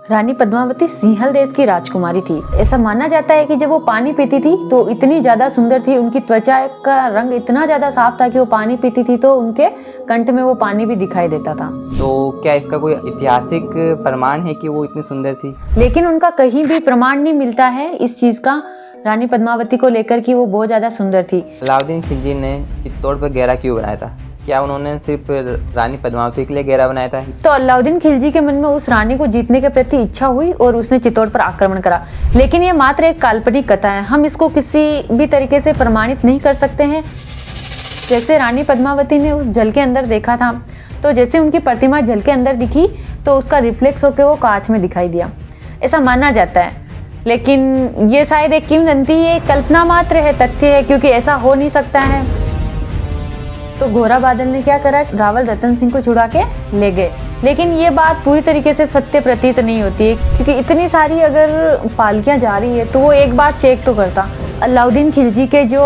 रानी पद्मावती सिंहल देश की राजकुमारी थी। ऐसा माना जाता है कि जब वो पानी पीती थी तो इतनी ज्यादा सुंदर थी, उनकी त्वचा का रंग इतना ज्यादा साफ था कि वो पानी पीती थी तो उनके कंठ में वो पानी भी दिखाई देता था। तो क्या इसका कोई ऐतिहासिक प्रमाण है कि वो इतनी सुंदर थी? लेकिन उनका कहीं भी प्रमाण नहीं मिलता है इस चीज का, रानी पद्मावती को लेकर कि वो बहुत ज्यादा सुंदर थी। अलाउद्दीन खिलजी ने चित्तौड़ पर घेरा क्यों बनाया था? क्या उन्होंने सिर्फ रानी पद्मावती के लिए घेरा बनाया था? तो अलाउद्दीन खिलजी के मन में उस रानी को जीतने के प्रति इच्छा हुई और उसने चित्तौड़ पर आक्रमण करा। लेकिन ये मात्र एक काल्पनिक कथा है, हम इसको किसी भी तरीके से प्रमाणित नहीं कर सकते हैं। जैसे रानी पद्मावती ने उस जल के अंदर देखा था, तो जैसे उनकी प्रतिमा जल के अंदर दिखी तो उसका रिफ्लेक्स होकर वो कांच में दिखाई दिया, ऐसा माना जाता है। लेकिन ये शायद एक किंवदंती, ये कल्पना मात्र है, तथ्य है, क्योंकि ऐसा हो नहीं सकता है। तो घोरा बादल ने क्या करा, रावल रतन सिंह को छुड़ा के ले गए। लेकिन ये बात पूरी तरीके से सत्य प्रतीत नहीं होती है, क्योंकि इतनी सारी अगर पालकियां जा रही है तो वो एक बार चेक तो करता। अलाउद्दीन खिलजी के जो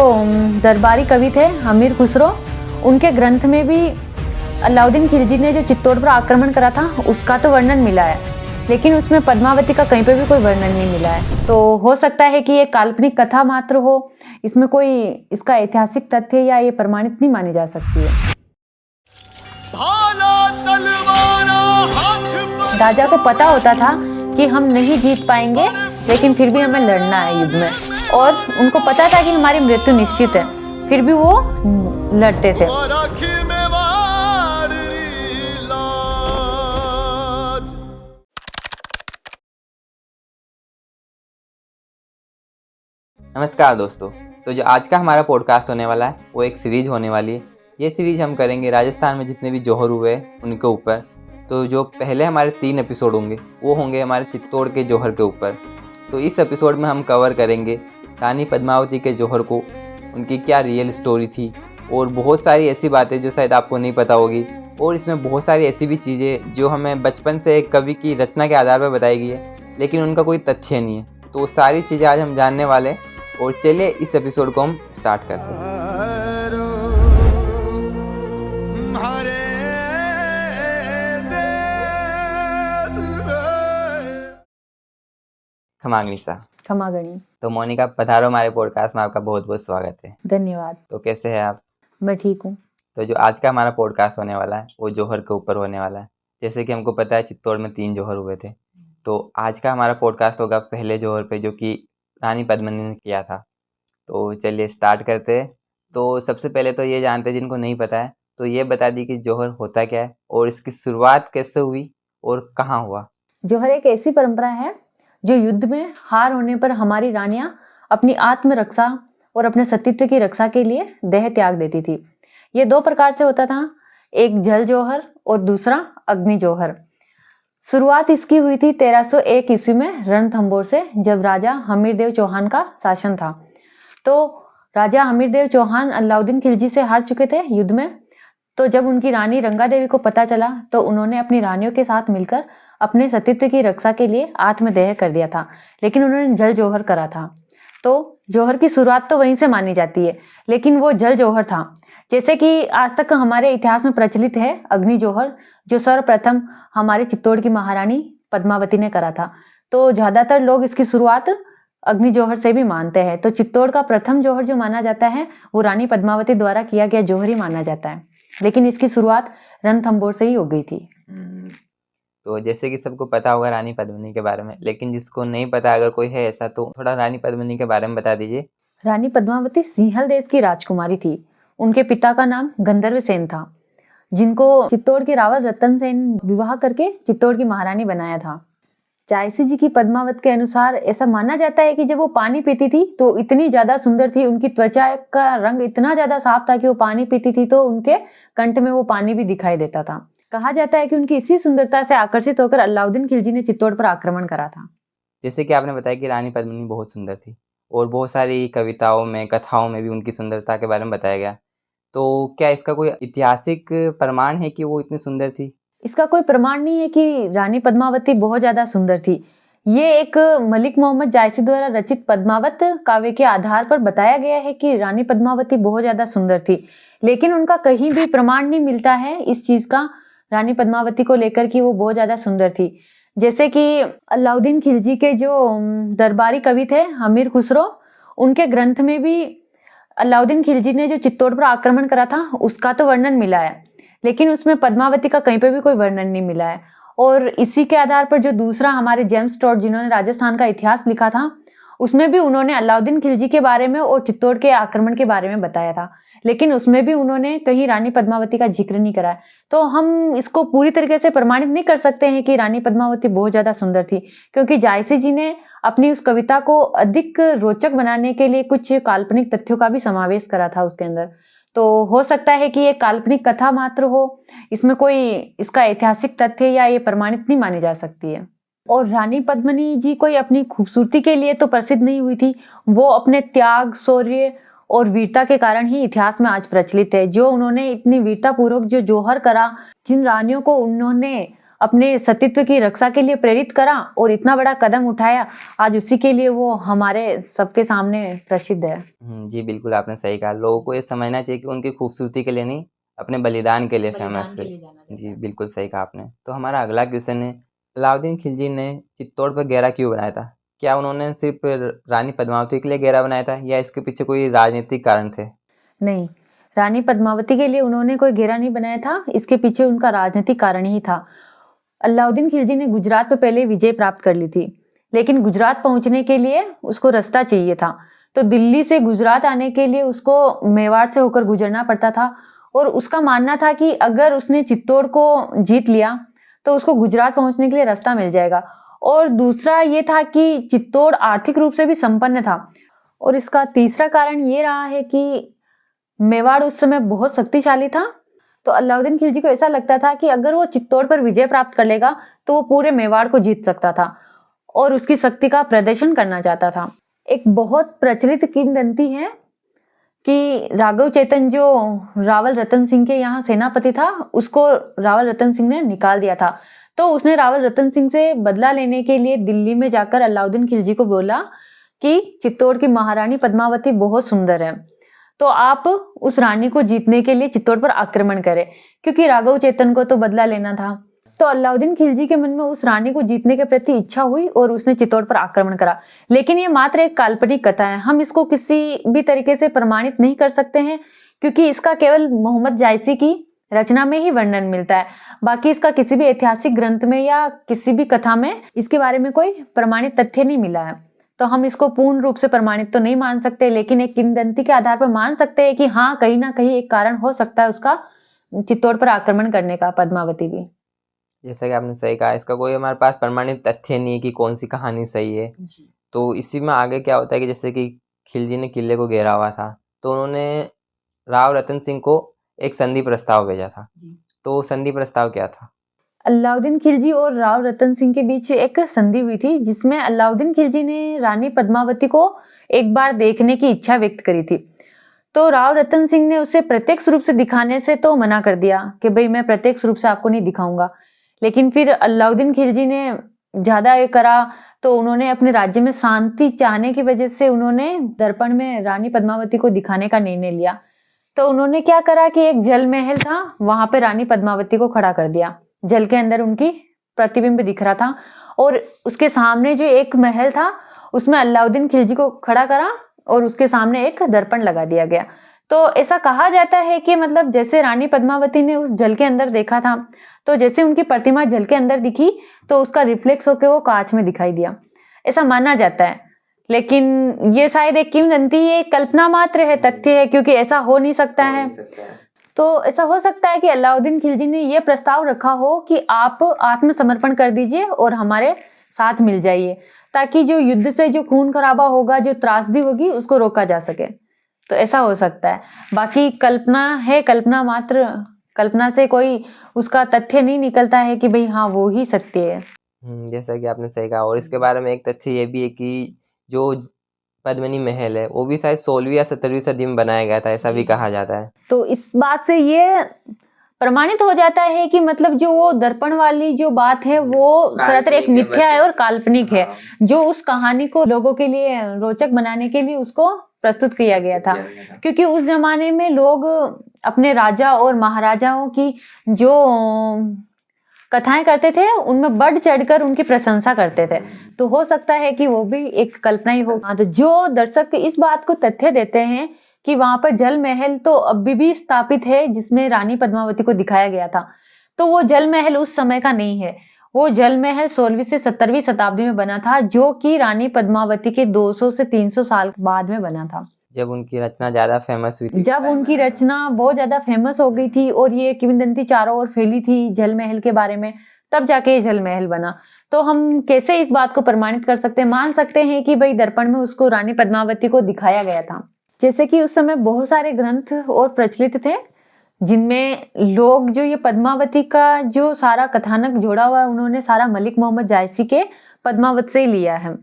दरबारी कवि थे अमीर खुसरो, उनके ग्रंथ में भी अलाउद्दीन खिलजी ने जो चित्तौड़ पर आक्रमण करा था उसका तो वर्णन मिला है, लेकिन उसमें पद्मावती का कहीं पर भी कोई वर्णन नहीं मिला है। तो हो सकता है कि ये काल्पनिक कथा मात्र हो, इसमें कोई इसका ऐतिहासिक तथ्य या ये प्रमाणित नहीं मानी जा सकती है। राजा को पता होता था कि हम नहीं जीत पाएंगे, लेकिन फिर भी हमें लड़ना है युद्ध में, और उनको पता था कि हमारी मृत्यु निश्चित है, फिर भी वो लड़ते थे। नमस्कार दोस्तों, तो जो आज का हमारा पॉडकास्ट होने वाला है वो एक सीरीज होने वाली है। ये सीरीज हम करेंगे राजस्थान में जितने भी जौहर हुए उनके ऊपर। तो जो पहले हमारे 3 एपिसोड होंगे वो होंगे हमारे चित्तौड़ के जौहर के ऊपर। तो इस एपिसोड में हम कवर करेंगे रानी पद्मावती के जौहर को, उनकी क्या रियल स्टोरी थी, और बहुत सारी ऐसी बातें जो शायद आपको नहीं पता होगी। और इसमें बहुत सारी ऐसी भी चीज़ें जो हमें बचपन से एक कवि की रचना के आधार पर बताई गई है, लेकिन उनका कोई तथ्य नहीं है। तो सारी चीज़ें आज हम जानने वाले हैं, और चलिए इस एपिसोड को हम स्टार्ट करते हैं। खमागणी सा खमागणी। तो मोनिका, पधारो हमारे पॉडकास्ट में, आपका बहुत बहुत स्वागत है। धन्यवाद। तो कैसे हैं आप? मैं ठीक हूँ। तो जो आज का हमारा पॉडकास्ट होने वाला है वो जौहर के ऊपर होने वाला है। जैसे कि हमको पता है चित्तौड़ में 3 जौहर हुए थे, तो आज का हमारा पॉडकास्ट होगा पहले जौहर पे, जो कि रानी पद्मिनी ने किया था। तो चलिए स्टार्ट करते हैं। तो सबसे पहले तो ये जानते हैं, जिनको नहीं पता है तो ये बता दी कि जौहर होता क्या है और इसकी शुरुआत कैसे हुई और कहाँ हुआ। जौहर एक ऐसी परंपरा है जो युद्ध में हार होने पर हमारी रानियां अपनी आत्मरक्षा और अपने सतीत्व की रक्षा के लिए देह त्याग देती थी। ये 2 प्रकार से होता था, एक जल जौहर और दूसरा अग्नि जौहर। शुरुआत इसकी हुई थी 1301 ईस्वी में रणथंभौर से, जब राजा हमीरदेव चौहान का शासन था। तो राजा हमीरदेव चौहान अलाउद्दीन खिलजी से हार चुके थे युद्ध में। तो जब उनकी रानी रंगा देवी को पता चला तो उन्होंने अपनी रानियों के साथ मिलकर अपने सतीत्व की रक्षा के लिए आत्मदेह कर दिया था, लेकिन उन्होंने जल जौहर करा था। तो जौहर की शुरुआत तो वहीं से मानी जाती है, लेकिन वो जल जौहर था। जैसे कि आज तक हमारे इतिहास में प्रचलित है अग्नि जौहर, जो सर्वप्रथम हमारे चित्तौड़ की महारानी पद्मावती ने करा था। तो ज्यादातर लोग इसकी शुरुआत अग्नि जौहर से भी मानते हैं। तो चित्तौड़ का प्रथम जौहर जो माना जाता है वो रानी पद्मावती द्वारा किया गया जौहर ही माना जाता है, लेकिन इसकी शुरुआत रणथंभौर से ही हो गई थी। तो जैसे कि सबको पता होगा रानी पद्मिनी के बारे में, लेकिन जिसको नहीं पता अगर कोई है ऐसा, तो थोड़ा रानी पद्मिनी के बारे में बता दीजिए। रानी पद्मावती सिंहल देश की राजकुमारी थी। उनके पिता का नाम गंधर्व सेन था, जिनको चित्तौड़ के रावल रतन सेन विवाह करके चित्तौड़ की महारानी बनाया था। चायसी जी की पद्मावत के अनुसार ऐसा माना जाता है कि जब वो पानी पीती थी तो इतनी ज्यादा सुंदर थी, उनकी त्वचा का रंग इतना ज्यादा साफ था कि वो पानी पीती थी तो उनके कंठ में वो पानी भी दिखाई देता था। कहा जाता है कि उनकी इसी सुंदरता से आकर्षित होकर अलाउद्दीन खिलजी ने चित्तौड़ पर आक्रमण करा था। जैसे कि आपने बताया कि रानी पद्मिनी बहुत सुंदर थी, और बहुत सारी कविताओं में, कथाओं में भी उनकी सुंदरता के बारे में बताया गया। तो क्या इसका कोई ऐतिहासिक प्रमाण है कि वो इतनी सुंदर थी? इसका कोई प्रमाण नहीं है कि रानी पद्मावती बहुत ज्यादा सुंदर थी। ये एक मलिक मोहम्मद जायसी द्वारा रचित पद्मावत काव्य के आधार पर बताया गया है कि रानी पद्मावती बहुत ज्यादा सुंदर थी, लेकिन उनका कहीं भी प्रमाण नहीं मिलता है इस चीज का, रानी पद्मावती को लेकर कि वो बहुत ज्यादा सुंदर थी। जैसे कि अलाउद्दीन खिलजी के जो दरबारी कवि थे अमीर खुसरो, उनके ग्रंथ में भी अलाउद्दीन खिलजी ने जो चित्तौड़ पर आक्रमण करा था उसका तो वर्णन मिला है, लेकिन उसमें पद्मावती का कहीं पे भी कोई वर्णन नहीं मिला है। और इसी के आधार पर जो दूसरा हमारे जेम्स टॉड जिन्होंने राजस्थान का इतिहास लिखा था, उसमें भी उन्होंने अलाउद्दीन खिलजी के बारे में और चित्तौड़ के आक्रमण के बारे में बताया था, लेकिन उसमें भी उन्होंने कहीं रानी पद्मावती का जिक्र नहीं करा है। तो हम इसको पूरी तरीके से प्रमाणित नहीं कर सकते हैं कि रानी पद्मावती बहुत ज्यादा सुंदर थी, क्योंकि जायसी जी ने अपनी उस कविता को अधिक रोचक बनाने के लिए कुछ काल्पनिक तथ्यों का भी समावेश करा था उसके अंदर। तो हो सकता है कि ये काल्पनिक कथा मात्र हो, इसमें कोई इसका ऐतिहासिक तथ्य या ये प्रमाणित नहीं मानी जा सकती है। और रानी पद्मिनी जी कोई अपनी खूबसूरती के लिए तो प्रसिद्ध नहीं हुई थी, वो अपने त्याग, शौर्य और वीरता के कारण ही इतिहास में आज प्रचलित है। जो उन्होंने इतनी वीरता पूर्वक जो जौहर करा, जिन रानियों को उन्होंने अपने सतीत्व की रक्षा के लिए प्रेरित करा और इतना बड़ा कदम उठाया, आज उसी के लिए वो हमारे सबके सामने प्रसिद्ध है। जी बिल्कुल, आपने सही कहा। लोगों को ये समझना चाहिए कि उनकी खूबसूरती के लिए नहीं, अपने बलिदान के लिए फेमस है। जी बिल्कुल सही कहा आपने। तो हमारा अगला क्वेश्चन है, अलाउद्दीन खिलजी ने चित्तौड़ पर घेरा क्यों बनाया था? क्या उन्होंने सिर्फ रानी पद्मावती के लिए घेरा बनाया था या इसके पीछे कोई राजनीतिक कारण थे? नहीं, रानी पद्मावती के लिए उन्होंने कोई घेरा नहीं बनाया था, इसके पीछे उनका राजनीतिक कारण ही था। अलाउद्दीन खिलजी ने गुजरात पर पहले विजय प्राप्त कर ली थी, लेकिन गुजरात पहुंचने के लिए उसको रास्ता चाहिए था। तो दिल्ली से गुजरात आने के लिए उसको मेवाड़ से होकर गुजरना पड़ता था, और उसका मानना था कि अगर उसने चित्तौड़ को जीत लिया तो उसको गुजरात पहुंचने के लिए रास्ता मिल जाएगा। और दूसरा ये था कि चित्तौड़ आर्थिक रूप से भी संपन्न था। और इसका तीसरा कारण ये रहा है कि मेवाड़ उस समय बहुत शक्तिशाली था, तो अलाउद्दीन खिलजी को ऐसा लगता था कि अगर वो चित्तौड़ पर विजय प्राप्त कर लेगा तो वो पूरे मेवाड़ को जीत सकता था, और उसकी शक्ति का प्रदर्शन करना चाहता था। एक बहुत प्रचलित किंवदंती है कि राघव चेतन जो रावल रतन सिंह के यहाँ सेनापति था, उसको रावल रतन सिंह ने निकाल दिया था। तो उसने रावल रतन सिंह से बदला लेने के लिए दिल्ली में जाकर अलाउद्दीन खिलजी को बोला कि चित्तौड़ की महारानी पद्मावती बहुत सुंदर है, तो आप उस रानी को जीतने के लिए चित्तौड़ पर आक्रमण करें, क्योंकि राघव चेतन को तो बदला लेना था। तो अलाउद्दीन खिलजी के मन में उस रानी को जीतने के प्रति इच्छा हुई और उसने चित्तौड़ पर आक्रमण करा। लेकिन ये मात्र एक काल्पनिक कथा है, हम इसको किसी भी तरीके से प्रमाणित नहीं कर सकते हैं, क्योंकि इसका केवल मोहम्मद जायसी की रचना में ही वर्णन मिलता है। बाकी इसका किसी भी ऐतिहासिक ग्रंथ में या किसी भी कथा में इसके बारे में कोई प्रमाणित तथ्य नहीं मिला है। तो हम इसको पूर्ण रूप से प्रमाणित तो नहीं मान सकते, लेकिन एक किंवदंती के आधार पर मान सकते हैं कि हाँ, कहीं ना कहीं एक कारण हो सकता है उसका चित्तौड़ पर आक्रमण करने का, पद्मावती भी। जैसा कि आपने सही कहा, इसका कोई हमारे पास प्रमाणित तथ्य नहीं है कि कौन सी कहानी सही है। तो इसी में आगे क्या होता है कि जैसे कि खिलजी ने किले को घेरा हुआ था, तो उन्होंने राव रतन सिंह को एक संधि प्रस्ताव भेजा था। तो संधि प्रस्ताव क्या था? अलाउद्दीन खिलजी और राव रतन सिंह के बीच एक संधि हुई थी, जिसमें अलाउद्दीन खिलजी ने रानी पद्मावती को एक बार देखने की इच्छा व्यक्त करी थी। तो राव रतन सिंह ने उसे प्रत्यक्ष रूप से दिखाने से तो मना कर दिया कि भाई मैं प्रत्यक्ष रूप से आपको नहीं दिखाऊंगा। लेकिन फिर अलाउद्दीन खिलजी ने ज्यादा ये करा, तो उन्होंने अपने राज्य में शांति चाहने की वजह से उन्होंने दर्पण में रानी पद्मावती को दिखाने का निर्णय लिया। तो उन्होंने क्या करा कि एक जल महल था, वहां पे रानी पद्मावती को खड़ा कर दिया। जल के अंदर उनकी प्रतिबिंब दिख रहा था, और उसके सामने जो एक महल था उसमें अलाउद्दीन खिलजी को खड़ा करा और उसके सामने एक दर्पण लगा दिया गया। तो ऐसा कहा जाता है कि मतलब जैसे रानी पद्मावती ने उस जल के अंदर देखा था, तो जैसे उनकी प्रतिमा जल के अंदर दिखी तो उसका रिफ्लेक्स होकर वो कांच में दिखाई दिया, ऐसा माना जाता है। लेकिन ये शायद एक किंवदंती, ये कल्पना मात्र है, तथ्य है, क्योंकि ऐसा हो नहीं सकता है। तो ऐसा हो सकता है कि अलाउद्दीन खिलजी ने ये प्रस्ताव रखा हो कि आप आत्मसमर्पण कर दीजिए और हमारे साथ मिल जाइए, ताकि जो युद्ध से जो खून खराबा होगा, जो त्रासदी होगी, उसको रोका जा सके। तो ऐसा हो सकता है। बाकी कल्पना है, कल्पना मात्र, कल्पना से कोई उसका तथ्य नहीं निकलता है कि भाई हाँ वो ही सत्य है। जैसा कि आपने सही कहा। और इसके बारे में एक तथ्य ये भी है कि जो पद्मिनी महल है वो भी शायद 16वीं या 17वीं सदी में बनाया गया था, ऐसा भी कहा जाता है। तो इस बात से ये प्रमाणित हो जाता है कि मतलब जो वो दर्पण वाली जो बात है वो सरासर एक मिथ्या है और काल्पनिक है, जो उस कहानी को लोगों के लिए रोचक बनाने के लिए उसको प्रस्तुत किया गया था। क्योंकि उस जमाने में लोग अपने राजा और महाराजाओं की जो कथाएं करते थे उनमें बढ़ चढ़कर उनकी प्रशंसा करते थे। तो हो सकता है कि वो भी एक कल्पना ही हो। तो जो दर्शक इस बात को तथ्य देते हैं कि वहां पर जल महल तो अभी भी स्थापित है जिसमें रानी पद्मावती को दिखाया गया था, तो वो जल महल उस समय का नहीं है। वो जल महल 16वीं से 17वीं शताब्दी में बना था, जो कि रानी पद्मावती के 200 से 300 साल बाद में बना था, जब उनकी रचना ज्यादा फेमस हुई थी। जब उनकी रचना बहुत ज्यादा फेमस हो गई थी और ये किंवदंती चारों ओर फैली थी जल महल के बारे में, तब जाके ये जल महल बना। तो हम कैसे इस बात को प्रमाणित कर सकते हैं? मान सकते हैं कि भाई दर्पण में उसको रानी पद्मावती को दिखाया गया था। जैसे कि उस समय बहुत सारे ग्रंथ और प्रचलित थे जिनमें लोग जो ये पद्मावती का जो सारा कथानक जोड़ा हुआ है उन्होंने सारा मलिक मोहम्मद जायसी के पद्मावत से ही लिया है,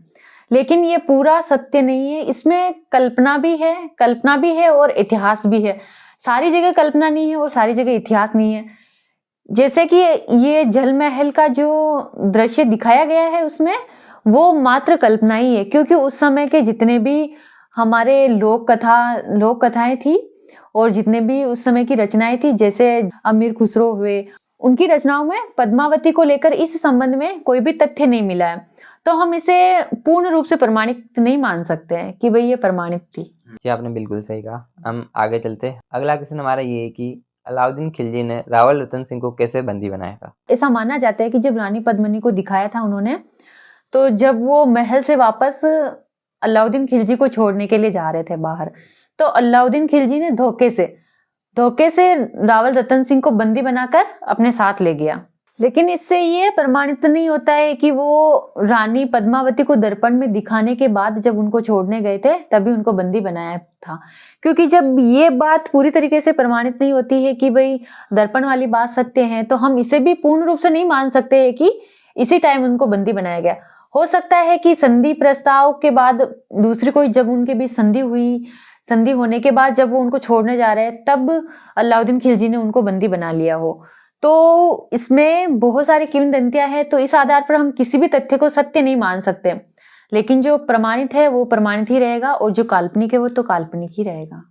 लेकिन ये पूरा सत्य नहीं है। इसमें कल्पना भी है और इतिहास भी है। सारी जगह कल्पना नहीं है और सारी जगह इतिहास नहीं है। जैसे कि ये जल महल का जो दृश्य दिखाया गया है उसमें वो मात्र कल्पना ही है, क्योंकि उस समय के जितने भी हमारे लोक कथाएं थी और जितने भी उस समय की रचनाएं थी, जैसे अमीर खुसरो हुए, उनकी रचनाओं में पद्मावती को लेकर इस संबंध में कोई भी तथ्य नहीं मिला है। तो हम इसे पूर्ण रूप से प्रमाणित नहीं मान सकते हैं कि भाई ये प्रमाणित थी। जी आपने बिल्कुल सही कहा। हम आगे चलते हैं। अगला क्वेश्चन हमारा ये है कि अलाउद्दीन खिलजी ने रावल रतन सिंह को कैसे बंदी बनाया था? ऐसा माना जाता है कि जब रानी पद्मिनी को दिखाया था उन्होंने, तो जब वो महल से वापस अलाउद्दीन खिलजी को छोड़ने के लिए जा रहे थे बाहर, तो अलाउद्दीन खिलजी ने धोखे से रावल रतन सिंह को बंदी बनाकर अपने साथ ले गया। लेकिन इससे ये प्रमाणित नहीं होता है कि वो रानी पद्मावती को दर्पण में दिखाने के बाद जब उनको छोड़ने गए थे तभी उनको बंदी बनाया था, क्योंकि जब ये बात पूरी तरीके से प्रमाणित नहीं होती है कि भाई दर्पण वाली बात सत्य है, तो हम इसे भी पूर्ण रूप से नहीं मान सकते हैं कि इसी टाइम उनको बंदी बनाया गया। हो सकता है कि संधि प्रस्ताव के बाद दूसरी कोई, जब उनके बीच संधि होने के बाद जब वो उनको छोड़ने जा रहे हैं तब अलाउद्दीन खिलजी ने उनको बंदी बना लिया हो। तो इसमें बहुत सारी किंवदंतियां हैं, तो इस आधार पर हम किसी भी तथ्य को सत्य नहीं मान सकते, लेकिन जो प्रमाणित है वो प्रमाणित ही रहेगा और जो काल्पनिक है वो तो काल्पनिक ही रहेगा।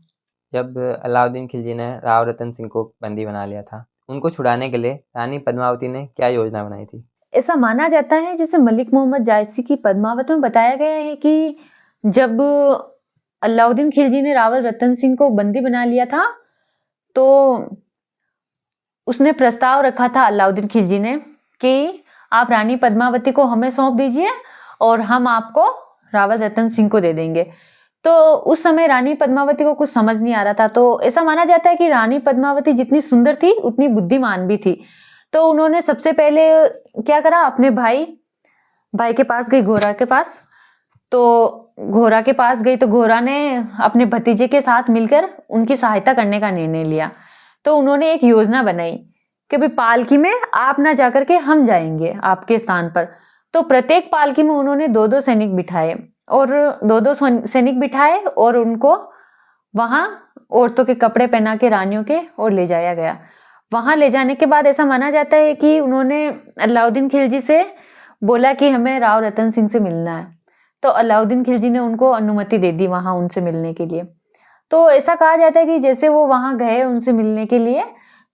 जब अलाउद्दीन खिलजी ने राव रतन सिंह को बंदी बना लिया था, उनको छुड़ाने के लिए रानी पद्मावती ने क्या योजना बनाई थी? ऐसा माना जाता है, जैसे मलिक मोहम्मद जायसी की पद्मावत में बताया गया है कि जब अलाउद्दीन खिलजी ने रावल रतन सिंह को बंदी बना लिया था तो उसने प्रस्ताव रखा था अलाउद्दीन खिलजी ने कि आप रानी पद्मावती को हमें सौंप दीजिए और हम आपको रावल रतन सिंह को दे देंगे। तो उस समय रानी पद्मावती को कुछ समझ नहीं आ रहा था, तो ऐसा माना जाता है कि रानी पद्मावती जितनी सुंदर थी उतनी बुद्धिमान भी थी। तो उन्होंने सबसे पहले क्या करा, अपने भाई के पास गई, घोड़ा के पास। तो घोड़ा के पास गई तो घोड़ा ने अपने भतीजे के साथ मिलकर उनकी सहायता करने का निर्णय लिया। तो उन्होंने एक योजना बनाई कि भाई पालकी में आप ना जाकर के हम जाएंगे आपके स्थान पर। तो प्रत्येक पालकी में उन्होंने 2-2 सैनिक बिठाए और उनको वहां औरतों के कपड़े पहना के रानियों के और ले जाया गया। वहां ले जाने के बाद ऐसा माना जाता है कि उन्होंने अलाउद्दीन खिलजी से बोला कि हमें राव रतन सिंह से मिलना है। तो अलाउद्दीन खिलजी ने उनको अनुमति दे दी वहां उनसे मिलने के लिए। तो ऐसा कहा जाता है कि जैसे वो वहां गए उनसे मिलने के लिए,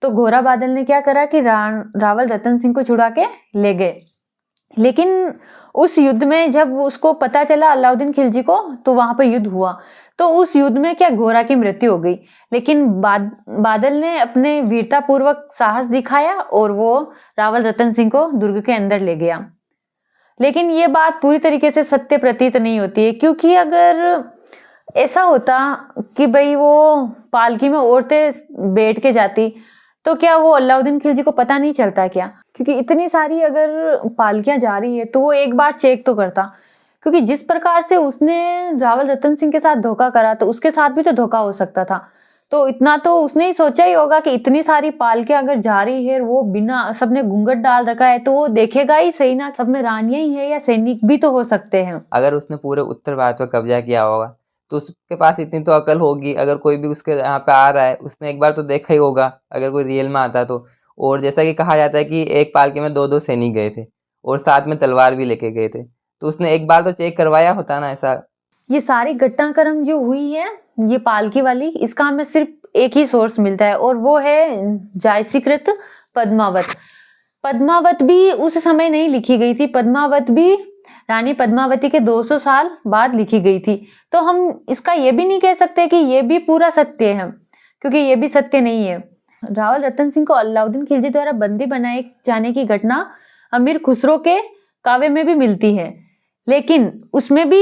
तो घोड़ा बादल ने क्या करा कि रावल रतन सिंह को छुड़ा के ले गए। लेकिन उस युद्ध में जब उसको पता चला अलाउद्दीन खिलजी को, तो वहां पर युद्ध हुआ। तो उस युद्ध में क्या घोड़ा की मृत्यु हो गई, लेकिन बादल ने अपने वीरता पूर्वक साहस दिखाया और वो रावल रतन सिंह को दुर्ग के अंदर ले गया। लेकिन ये बात पूरी तरीके से सत्य प्रतीत नहीं होती है, क्योंकि अगर ऐसा होता कि भाई वो पालकी में औरतें बैठ के जाती तो क्या वो अलाउद्दीन खिलजी को पता नहीं चलता क्या? क्योंकि इतनी सारी अगर पालकियां जा रही है तो वो एक बार चेक तो करता, क्योंकि जिस प्रकार से उसने रावल रतन सिंह के साथ धोखा करा तो उसके साथ भी तो धोखा हो सकता था। तो इतना तो उसने ही सोचा ही होगा कि इतनी सारी पालकियां अगर जा रही है, वो बिना, सबने घूंघट डाल रखा है, तो वो देखेगा ही सही ना सब में रानियां ही है या सैनिक भी तो हो सकते हैं। अगर उसने पूरे उत्तर भारत पर कब्जा किया होगा तो उसके पास इतनी तो अकल होगी, अगर कोई भी उसके यहाँ पे आ रहा है उसने एक बार तो देखा ही होगा, अगर कोई रियल में आता तो। और जैसा कि कहा जाता है कि एक पालकी में 2-2 सैनिक गए थे और साथ में तलवार भी लेके गए थे, तो उसने एक बार तो चेक करवाया होता ना ऐसा। ये सारी घटनाक्रम जो हुई है ये पालकी वाली, इसका हमें सिर्फ एक ही सोर्स मिलता है और वो है जायसीकृत पद्मावत। पद्मावत भी उस समय नहीं लिखी गई थी, पद्मावत भी रानी पद्मावती के 200 साल बाद लिखी गई थी। तो हम इसका ये भी नहीं कह सकते कि ये भी पूरा सत्य है, क्योंकि ये भी सत्य नहीं है। रावल रतन सिंह को अलाउद्दीन खिलजी द्वारा बंदी बनाए जाने की घटना अमीर खुसरो के काव्य में भी मिलती है, लेकिन उसमें भी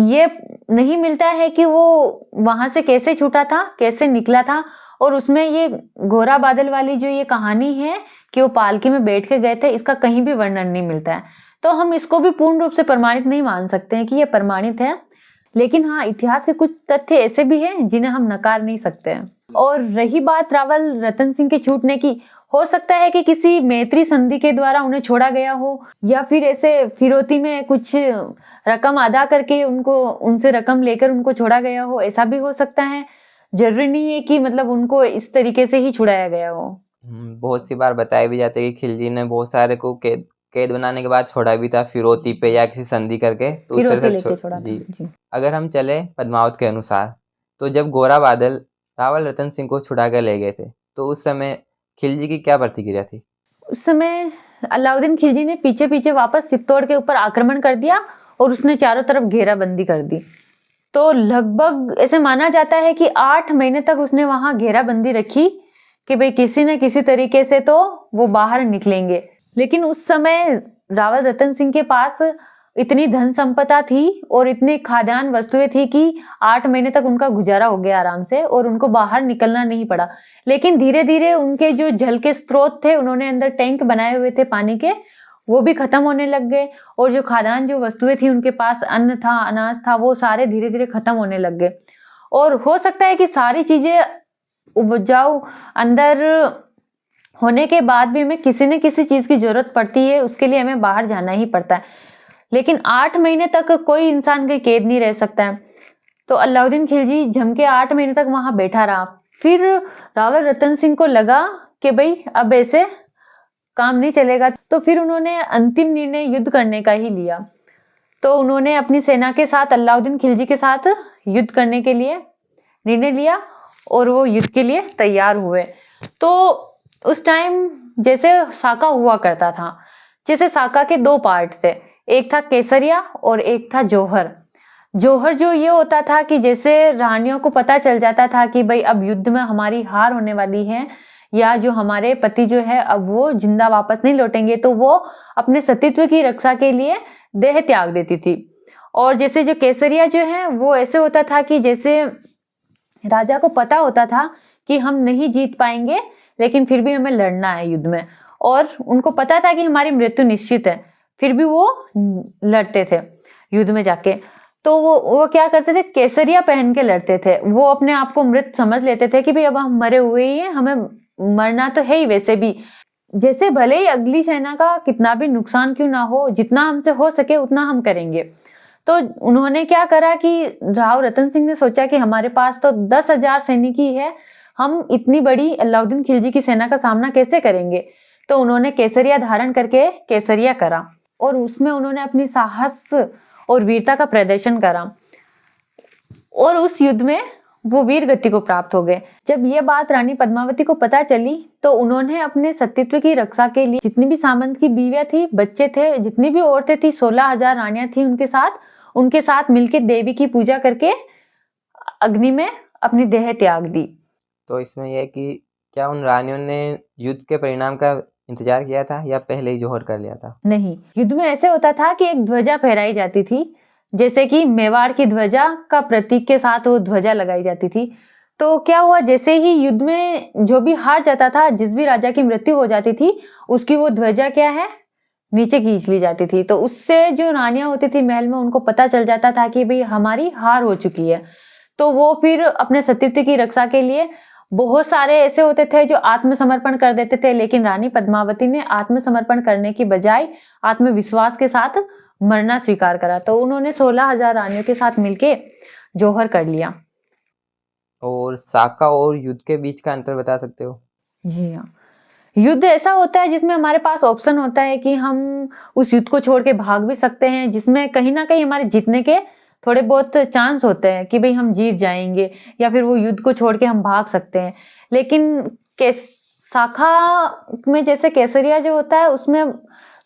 ये नहीं मिलता है कि वो वहां से कैसे छूटा था, कैसे निकला था। और उसमें ये घोरा बादल वाली जो ये कहानी है कि वो पालकी में बैठ के गए थे, इसका कहीं भी वर्णन नहीं मिलता है। तो हम इसको भी पूर्ण रूप से प्रमाणित नहीं मान सकते हैं कि ये प्रमाणित है, लेकिन हाँ, इतिहास के कुछ तथ्य ऐसे भी हैं जिन्हें हम नकार नहीं सकते हैं। और रही बात रावल रतन सिंह के छूटने की, हो सकता है कि किसी मैत्री संधि के द्वारा उन्हें छोड़ा गया हो, या फिर ऐसे फिरौती में कुछ रकम अदा करके उनसे रकम लेकर उनको छोड़ा गया हो, ऐसा भी हो सकता है। जरूरी नहीं है कि मतलब उनको इस तरीके से ही छुड़ाया गया हो। बहुत सी बार बताया भी जाता है कि खिलजी ने बहुत सारे को कैद बनाने के बाद छोड़ा भी था फिरौती पे या किसी संधि करके, तो उस तरह से छोड़ा जी। अगर हम चले पद्मावत के अनुसार, तो जब गोरा बादल रावल रतन सिंह को छुड़ा कर ले गए थे, तो उस समय खिलजी की क्या प्रतिक्रिया थी? उस समय अलाउद्दीन खिलजी ने पीछे पीछे वापस चित्तौड़ के ऊपर आक्रमण कर दिया और उसने चारों तरफ घेराबंदी कर दी। तो लगभग ऐसे माना जाता है कि 8 महीने तक उसने वहां घेराबंदी रखी कि भाई किसी न किसी तरीके से तो वो बाहर निकलेंगे। लेकिन उस समय रावल रतन सिंह के पास इतनी धन संपदा थी और इतनी खाद्यान्न वस्तुएं थी कि 8 महीने तक उनका गुजारा हो गया आराम से, और उनको बाहर निकलना नहीं पड़ा। लेकिन धीरे धीरे उनके जो जल के स्रोत थे, उन्होंने अंदर टैंक बनाए हुए थे पानी के, वो भी खत्म होने लग गए। और जो खाद्यान्न जो वस्तुएं थी उनके पास, अन्न था, अनाज था, वो सारे धीरे धीरे खत्म होने लग गए। और हो सकता है कि सारी चीजें उपजाऊ अंदर होने के बाद भी हमें किसी न किसी चीज की जरूरत पड़ती है, उसके लिए हमें बाहर जाना ही पड़ता है। लेकिन 8 महीने तक कोई इंसान के कैद नहीं रह सकता है। तो अलाउद्दीन खिलजी जम के 8 महीने तक वहां बैठा रहा। फिर रावल रतन सिंह को लगा कि भाई अब ऐसे काम नहीं चलेगा, तो फिर उन्होंने अंतिम निर्णय युद्ध करने का ही लिया। तो उन्होंने अपनी सेना के साथ अलाउद्दीन खिलजी के साथ युद्ध करने के लिए निर्णय लिया और वो युद्ध के लिए तैयार हुए। तो उस टाइम जैसे साका हुआ करता था, जैसे साका के 2 पार्ट थे, एक था केसरिया और एक था जौहर। जौहर जो ये होता था कि जैसे रानियों को पता चल जाता था कि भाई अब युद्ध में हमारी हार होने वाली है, या जो हमारे पति जो है अब वो जिंदा वापस नहीं लौटेंगे, तो वो अपने सतीत्व की रक्षा के लिए देह त्याग देती थी। और जैसे जो केसरिया जो है वो ऐसे होता था कि जैसे राजा को पता होता था कि हम नहीं जीत पाएंगे, लेकिन फिर भी हमें लड़ना है युद्ध में, और उनको पता था कि हमारी मृत्यु निश्चित है, फिर भी वो लड़ते थे युद्ध में जाके। तो वो क्या करते थे, केसरिया पहन के लड़ते थे। वो अपने आप को मृत समझ लेते थे कि भाई अब हम मरे हुए ही हैं, हमें मरना तो है ही वैसे भी, जैसे भले ही अगली सेना का कितना भी नुकसान क्यों ना हो, जितना हमसे हो सके उतना हम करेंगे। तो उन्होंने क्या करा कि राव रतन सिंह ने सोचा कि हमारे पास तो 10,000 सैनिकी है, हम इतनी बड़ी अलाउद्दीन खिलजी की सेना का सामना कैसे करेंगे। तो उन्होंने केसरिया धारण करके केसरिया करा और उसमें उन्होंने अपनी साहस और वीरता का प्रदर्शन करा, और उस युद्ध में वो वीर गति को प्राप्त हो गए। जब ये बात रानी पद्मावती को पता चली तो उन्होंने अपने सतीत्व की रक्षा के लिए जितनी भी सामंत की बीवियां थी, बच्चे थे, जितनी भी औरतें थी, 16,000 रानियां थी उनके साथ मिलकर देवी की पूजा करके अग्नि में अपनी देह त्याग दी। तो इसमें यह कि क्या उन रानियों ने युद्ध के परिणाम का इंतजार किया था या पहले ही जौहर कर लिया था? नहीं, युद्ध में ऐसे होता था कि एक ध्वजा फहराई जाती थी, जैसे कि मेवाड़ की ध्वजा का प्रतीक के साथ वो ध्वजा लगाई जाती थी। तो क्या हुआ, जैसे ही युद्ध में जो भी हार जाता था, जिस भी राजा की मृत्यु हो जाती थी, उसकी वो ध्वजा क्या है, नीचे खींच ली जाती थी। तो उससे जो रानियां होती थी महल में, उनको पता चल जाता था कि भाई हमारी हार हो चुकी है। तो वो फिर अपने सतीत्व की रक्षा के लिए बहुत सारे ऐसे होते थे जो आत्मसमर्पण कर देते थे, लेकिन रानी पद्मावती ने आत्मसमर्पण करने की बजाय आत्मविश्वास के साथ मरना स्वीकार करा। तो उन्होंने 16,000 रानियों के साथ मिलके जौहर कर लिया। और साका और युद्ध के बीच का अंतर बता सकते हो? जी हाँ, युद्ध ऐसा होता है जिसमें हमारे पास ऑप्शन होता है कि हम उस युद्ध को छोड़ के भाग भी सकते हैं, जिसमें कहीं ना कहीं हमारे जीतने के थोड़े बहुत चांस होते हैं कि भाई हम जीत जाएंगे, या फिर वो युद्ध को छोड़ के हम भाग सकते हैं। लेकिन शाखा में जैसे केसरिया जो होता है उसमें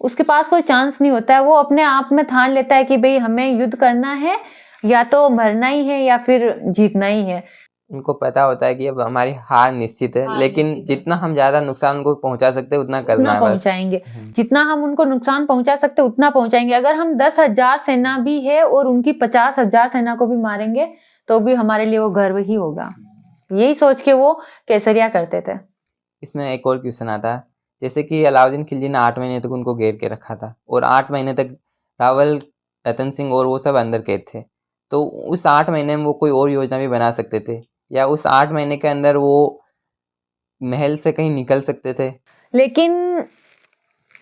उसके पास कोई चांस नहीं होता है, वो अपने आप में ठान लेता है कि भाई हमें युद्ध करना है, या तो मरना ही है या फिर जीतना ही है। उनको पता होता है कि अब हमारी हार निश्चित है, लेकिन जितना हम ज्यादा नुकसान उनको पहुंचा सकते हैं उतना करना है बस। पहुंचाएंगे, जितना हम उनको नुकसान पहुंचा सकते उतना पहुंचाएंगे। अगर हम 10,000 सेना भी है और उनकी 50,000 सेना को भी मारेंगे तो भी हमारे लिए वो गर्व ही होगा। यही सोच के वो केसरिया करते थे। इसमें एक और क्वेश्चन आता है, जैसे कि अलाउद्दीन खिलजी ने 8 महीने तक उनको घेर के रखा था और 8 महीने तक रावल, रतन सिंह और वो सब अंदर कैद थे, तो उस 8 महीने में वो कोई और योजना भी बना सकते थे, या उस 8 महीने के अंदर वो महल से कहीं निकल सकते थे? लेकिन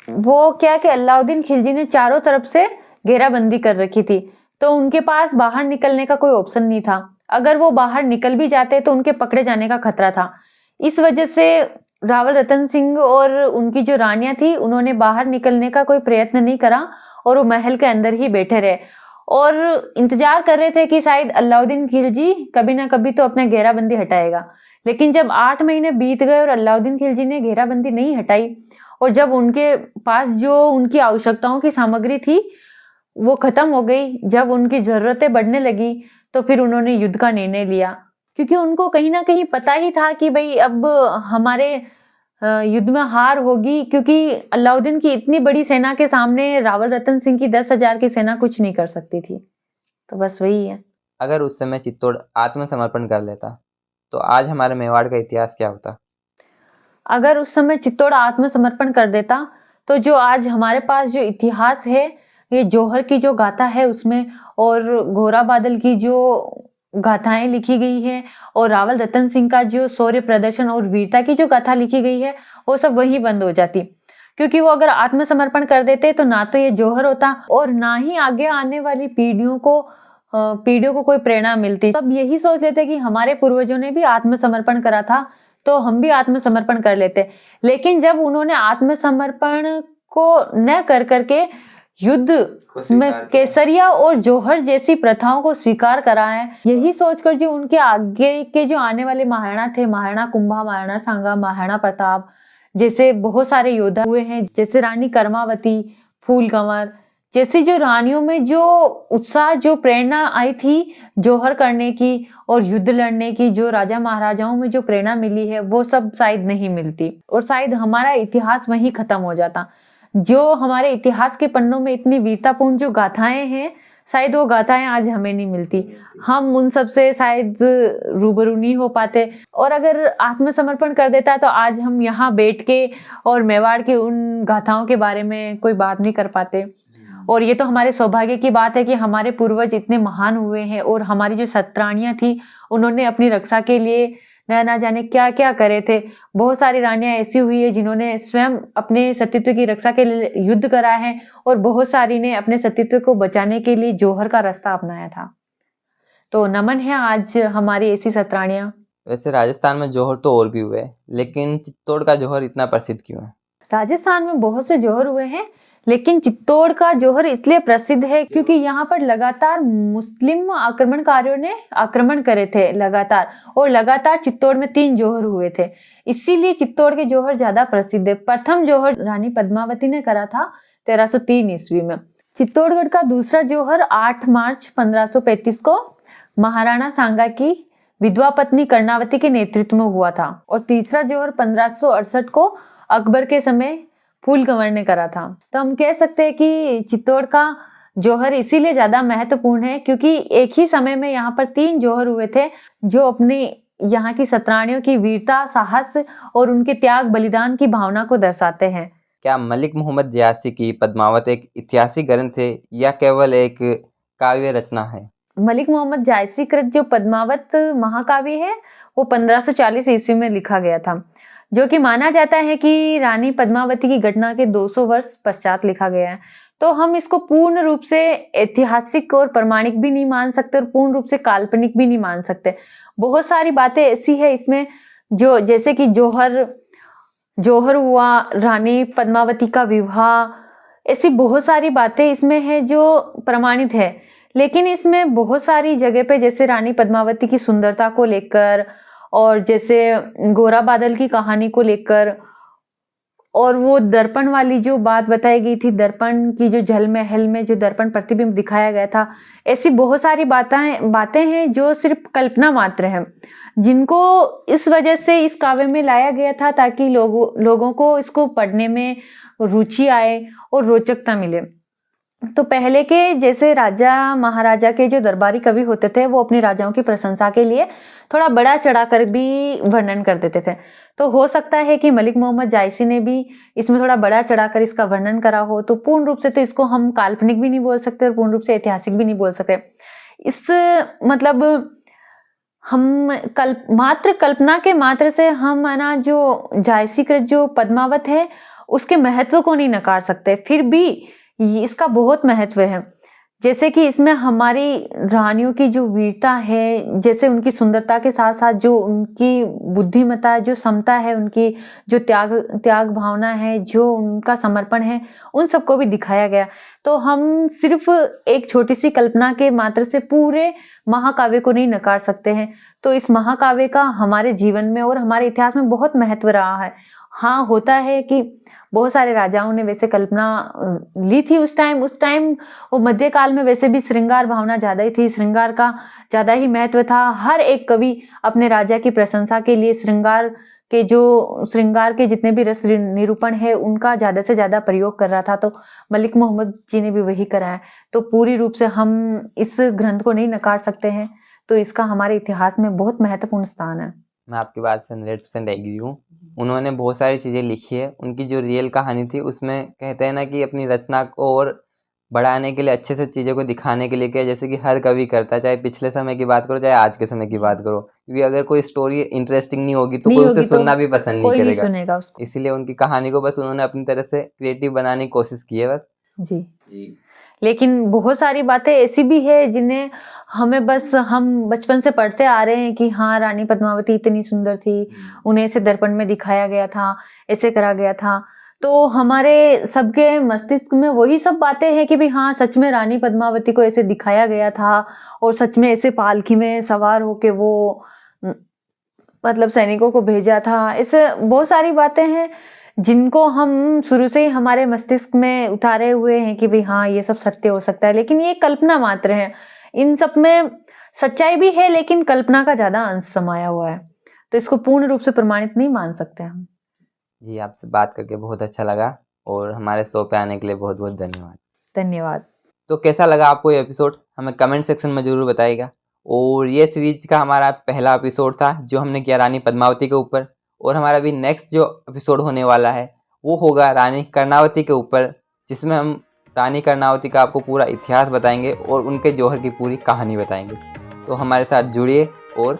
वो क्या कि अलाउद्दीन खिलजी ने चारों तरफ से घेराबंदी कर रखी थी, तो उनके पास बाहर निकलने का कोई ऑप्शन नहीं था। अगर वो बाहर निकल भी जाते तो उनके पकड़े जाने का खतरा था। इस वजह से रावल, रतन सिंह और उनकी जो रानियां थी उन्होंने बाहर निकलने का कोई प्रयत्न नहीं करा और वो महल के अंदर ही बैठे रहे और इंतजार कर रहे थे कि शायद अलाउद्दीन खिलजी कभी ना कभी तो अपना घेराबंदी हटाएगा। लेकिन जब 8 महीने बीत गए और अलाउद्दीन खिलजी ने घेराबंदी नहीं हटाई और जब उनके पास जो उनकी आवश्यकताओं की सामग्री थी वो खत्म हो गई, जब उनकी जरूरतें बढ़ने लगी, तो फिर उन्होंने युद्ध का निर्णय लिया। क्योंकि उनको कहीं ना कहीं पता ही था कि भाई अब हमारे युद्ध में हार होगी, क्योंकि अलाउद्दीन की इतनी बड़ी सेना के सामने रावल, रतन सिंह की 10,000 की सेना कुछ नहीं कर सकती थी। तो बस वही है। अगर उस समय चित्तौड़ आत्मसमर्पण कर लेता तो आज हमारे मेवाड़ का इतिहास क्या होता? अगर उस समय चित्तौड़ आत्मसमर्पण कर देता तो जो आज हमारे पास जो इतिहास है, ये जौहर की जो गाथा है उसमें और घोरा बादल की जो गाथाएं लिखी गई है और रावल, रतन सिंह का जो शौर्य प्रदर्शन और वीरता की जो गाथा लिखी गई है, वो सब वही बंद हो जाती। क्योंकि वो अगर आत्मसमर्पण कर देते तो ना तो ये जौहर होता और ना ही आगे आने वाली पीढ़ियों को कोई प्रेरणा मिलती। सब यही सोच लेते कि हमारे पूर्वजों ने भी आत्मसमर्पण करा था तो हम भी आत्मसमर्पण कर लेते। लेकिन जब उन्होंने आत्मसमर्पण को न कर करके युद्ध में केसरिया और जौहर जैसी प्रथाओं को स्वीकार करा है, यही सोचकर जो उनके आगे के जो आने वाले महाराणा थे, महाराणा कुंभा, महाराणा सांगा, महाराणा प्रताप जैसे बहुत सारे योद्धा हुए हैं, जैसे रानी कर्मावती, फूल कंवर जैसी जो रानियों में जो उत्साह, जो प्रेरणा आई थी जौहर करने की और युद्ध लड़ने की, जो राजा महाराजाओं में जो प्रेरणा मिली है, वो सब शायद नहीं मिलती और शायद हमारा इतिहास वहीं खत्म हो जाता। जो हमारे इतिहास के पन्नों में इतनी वीरतापूर्ण जो गाथाएं हैं, शायद वो गाथाएं आज हमें नहीं मिलती, हम उन सब से शायद रूबरू नहीं हो पाते। और अगर आत्मसमर्पण कर देता तो आज हम यहाँ बैठ के और मेवाड़ के उन गाथाओं के बारे में कोई बात नहीं कर पाते। और ये तो हमारे सौभाग्य की बात है कि हमारे पूर्वज इतने महान हुए हैं और हमारी जो सतरानियां थी उन्होंने अपनी रक्षा के लिए ना जाने क्या क्या करे थे। बहुत सारी रानियां ऐसी हुई है जिन्होंने स्वयं अपने सतीत्व की रक्षा के लिए युद्ध करा है और बहुत सारी ने अपने सतीत्व को बचाने के लिए जौहर का रास्ता अपनाया था। तो नमन है आज हमारी ऐसी सतरानियां। वैसे राजस्थान में जौहर तो और भी हुए, लेकिन चित्तौड़ का जौहर इतना प्रसिद्ध क्यों है? राजस्थान में बहुत से जौहर हुए हैं, लेकिन चित्तौड़ का जौहर इसलिए प्रसिद्ध है क्योंकि यहाँ पर लगातार मुस्लिम आक्रमणकारियों ने आक्रमण करे थे लगातार, और लगातार चित्तौड़ में 3 जौहर हुए थे, इसीलिए चित्तौड़ के जौहर ज्यादा प्रसिद्ध है। प्रथम जौहर रानी पद्मावती ने करा था 1303 ईस्वी में। चित्तौड़गढ़ का दूसरा जौहर 8 मार्च 1535 को महाराणा सांगा की विधवा पत्नी कर्णावती के नेतृत्व में हुआ था, और तीसरा जौहर 1568 को अकबर के समय फूल कंवर ने करा था। तो हम कह सकते हैं कि चित्तौड़ का जौहर इसीलिए ज्यादा महत्वपूर्ण है क्योंकि एक ही समय में यहाँ पर 3 जौहर हुए थे जो अपने यहाँ की सतरानियों की वीरता, साहस और उनके त्याग बलिदान की भावना को दर्शाते हैं। क्या मलिक मोहम्मद जयासी की पद्मावत एक ऐतिहासिक ग्रंथ है या केवल एक काव्य रचना है? मलिक मोहम्मद जायसी कृत जो पद्मावत महाकाव्य है वो 1540 ईस्वी में लिखा गया था, जो कि माना जाता है कि रानी पद्मावती की घटना के 200 वर्ष पश्चात लिखा गया है। तो हम इसको पूर्ण रूप से ऐतिहासिक और प्रमाणिक भी नहीं मान सकते और पूर्ण रूप से काल्पनिक भी नहीं मान सकते। बहुत सारी बातें ऐसी है इसमें जो, जैसे कि जौहर हुआ, रानी पद्मावती का विवाह, ऐसी बहुत सारी बातें इसमें है जो प्रमाणित है। लेकिन इसमें बहुत सारी जगह पे जैसे रानी पद्मावती की सुंदरता को लेकर और जैसे गोरा बादल की कहानी को लेकर, और वो दर्पण वाली जो बात बताई गई थी, दर्पण की जो जल महल में जो दर्पण प्रतिबिंब दिखाया गया था, ऐसी बहुत सारी बातें हैं जो सिर्फ कल्पना मात्र है, जिनको इस वजह से इस काव्य में लाया गया था ताकि लोगों को इसको पढ़ने में रुचि आए और रोचकता मिले। तो पहले के जैसे राजा महाराजा के जो दरबारी कवि होते थे, वो अपने राजाओं की प्रशंसा के लिए थोड़ा बड़ा चढ़ाकर भी वर्णन कर देते थे। तो हो सकता है कि मलिक मोहम्मद जायसी ने भी इसमें थोड़ा बड़ा चढ़ाकर इसका वर्णन करा हो। तो पूर्ण रूप से तो इसको हम काल्पनिक भी नहीं बोल सकते और पूर्ण रूप से ऐतिहासिक भी नहीं बोल सकते। इस मतलब हम मात्र कल्पना के मात्र से हम ना जो जायसीकृत जो पद्मावत है उसके महत्व को नहीं नकार सकते। फिर भी इसका बहुत महत्व है, जैसे कि इसमें हमारी रानियों की जो वीरता है, जैसे उनकी सुंदरता के साथ साथ जो उनकी बुद्धिमत्ता, जो समता है, उनकी जो त्याग भावना है, जो उनका समर्पण है, उन सबको भी दिखाया गया। तो हम सिर्फ एक छोटी सी कल्पना के मात्र से पूरे महाकाव्य को नहीं नकार सकते हैं। तो इस महाकाव्य का हमारे जीवन में और हमारे इतिहास में बहुत महत्व रहा है। हाँ, होता है कि बहुत सारे राजाओं ने वैसे कल्पना ली थी उस टाइम वो मध्यकाल में वैसे भी श्रृंगार भावना ज़्यादा ही थी, श्रृंगार का ज़्यादा ही महत्व था। हर एक कवि अपने राजा की प्रशंसा के लिए श्रृंगार के जितने भी रस निरूपण है उनका ज़्यादा से ज़्यादा प्रयोग कर रहा था। तो मलिक मोहम्मद जी ने भी वही करा है। तो पूरी रूप से हम इस ग्रंथ को नहीं नकार सकते हैं। तो इसका हमारे इतिहास में बहुत महत्वपूर्ण स्थान है। मैं आपकी बात से 100% एग्री हूँ। उन्होंने बहुत सारी चीज़ें लिखी है। उनकी जो रियल कहानी थी उसमें कहते हैं ना कि अपनी रचना को और बढ़ाने के लिए, अच्छे से चीज़ों को दिखाने के लिए किया, जैसे कि हर कवि करता है, चाहे पिछले समय की बात करो चाहे आज के समय की बात करो। क्योंकि अगर कोई स्टोरी इंटरेस्टिंग नहीं होगी तो कोई उसे सुनना भी पसंद नहीं करेगा। इसीलिए उनकी कहानी को बस उन्होंने अपनी तरह से क्रिएटिव बनाने की कोशिश की है बस। जी। लेकिन बहुत सारी बातें ऐसी भी है जिन्हें हमें बस हम बचपन से पढ़ते आ रहे हैं कि हाँ, रानी पद्मावती इतनी सुंदर थी, उन्हें ऐसे दर्पण में दिखाया गया था, ऐसे करा गया था। तो हमारे सबके मस्तिष्क में वही सब बातें हैं कि भी हाँ, सच में रानी पद्मावती को ऐसे दिखाया गया था और सच में ऐसे पालकी में सवार होके वो मतलब सैनिकों को भेजा था। ऐसे बहुत सारी बातें हैं जिनको हम शुरू से ही हमारे मस्तिष्क में उतारे हुए हैं कि भाई हाँ, ये सब सत्य हो सकता है, लेकिन ये कल्पना मात्र है। इन सब में सच्चाई भी है लेकिन कल्पना का ज्यादा अंश समाया हुआ है। तो इसको पूर्ण रूप से प्रमाणित नहीं मान सकते हम। जी, आपसे बात करके बहुत अच्छा लगा और हमारे शो पे आने के लिए बहुत बहुत धन्यवाद। तो कैसा लगा आपको ये एपिसोड, हमें कमेंट सेक्शन में जरूर बताइएगा। और ये सीरीज का हमारा पहला एपिसोड था जो हमने किया रानी पद्मावती के ऊपर, और हमारा भी नेक्स्ट जो एपिसोड होने वाला है वो होगा रानी कर्णावती के ऊपर, जिसमें हम रानी कर्णावती का आपको पूरा इतिहास बताएंगे और उनके जौहर की पूरी कहानी बताएंगे। तो हमारे साथ जुड़िए और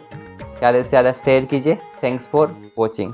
ज़्यादा से ज़्यादा शेयर कीजिए। Thanks for watching.